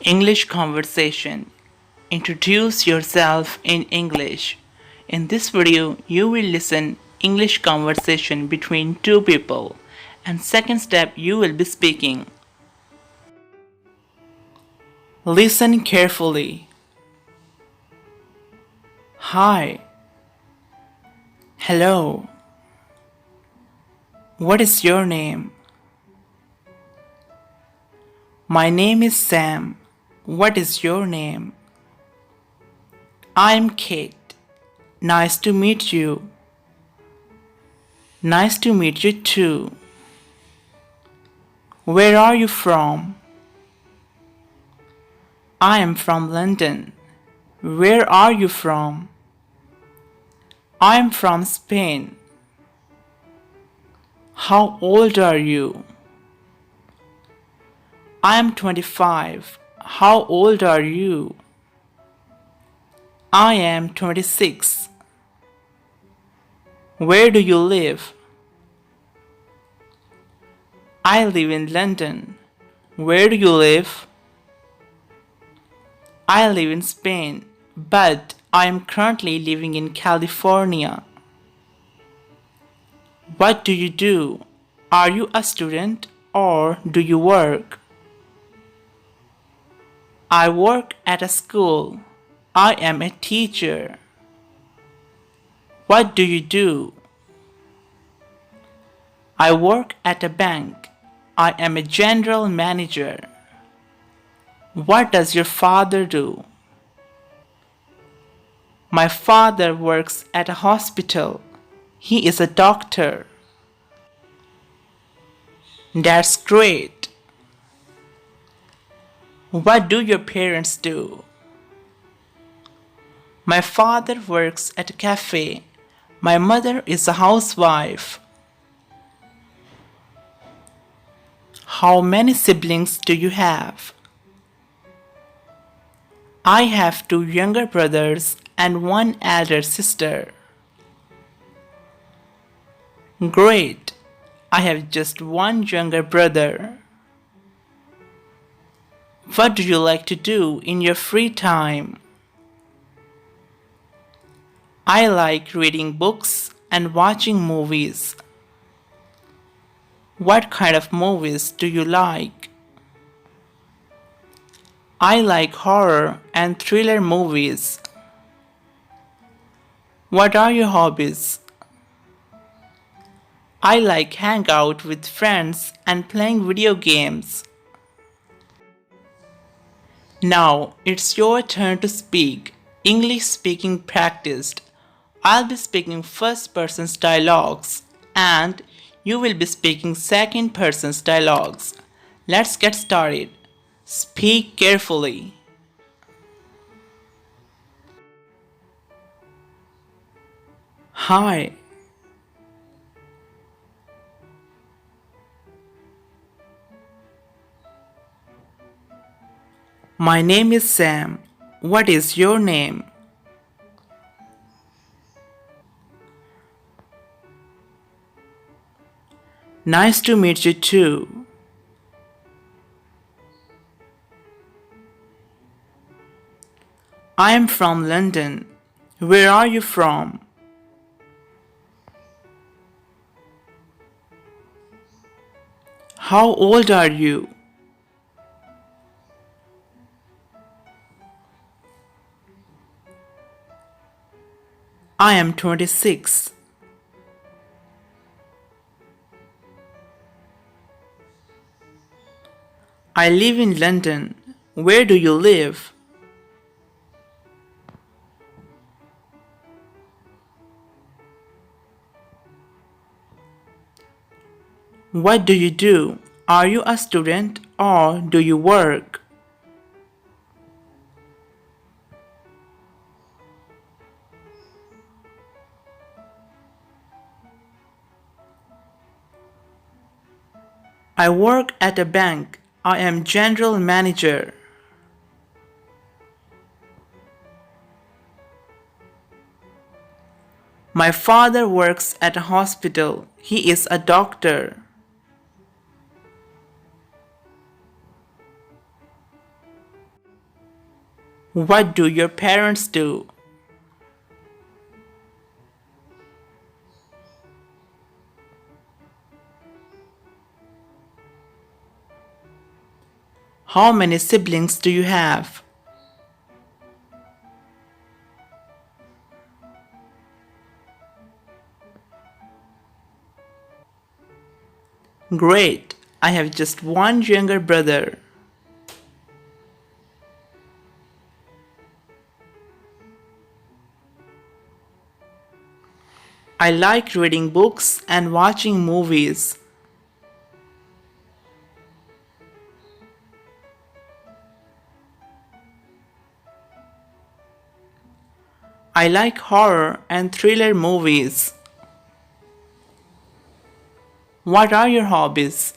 English conversation. Introduce yourself in English. In this video, you will listen English conversation between two people, and second step you will be speaking. Listen carefully. Hi. Hello. What is your name? My name is Sam. What is your name? I'm Kate. Nice to meet you. Nice to meet you too. Where are you from? I am from London. Where are you from? I am from Spain. How old are you? I am 25. How old are you? I am 26. Where do you live? I live in London. Where do you live? I live in Spain, but I am currently living in California. What do you do? Are you a student or do you work? I work at a school. I am a teacher. What do you do? I work at a bank. I am a general manager. What does your father do? My father works at a hospital. He is a doctor. That's great. What do your parents do? My father works at a cafe. My mother is a housewife. How many siblings do you have? I have two younger brothers and one elder sister. Great. I have just one younger brother. What do you like to do in your free time? I like reading books and watching movies. What kind of movies do you like? I like horror and thriller movies. What are your hobbies? I like hang out with friends and playing video games. Now it's your turn to speak. English speaking practiced. I'll be speaking first person's dialogues and you will be speaking second person's dialogues. Let's get started. Speak carefully. Hi. My name is Sam. What is your name? Nice to meet you too. I am from London. Where are you from? How old are you? I am 26. I live in London. Where do you live? What do you do? Are you a student or do you work? I work at a bank. I am general manager. My father works at a hospital. He is a doctor. What do your parents do? How many siblings do you have? Great! I have just one younger brother. I like reading books and watching movies. I like horror and thriller movies. What are your hobbies?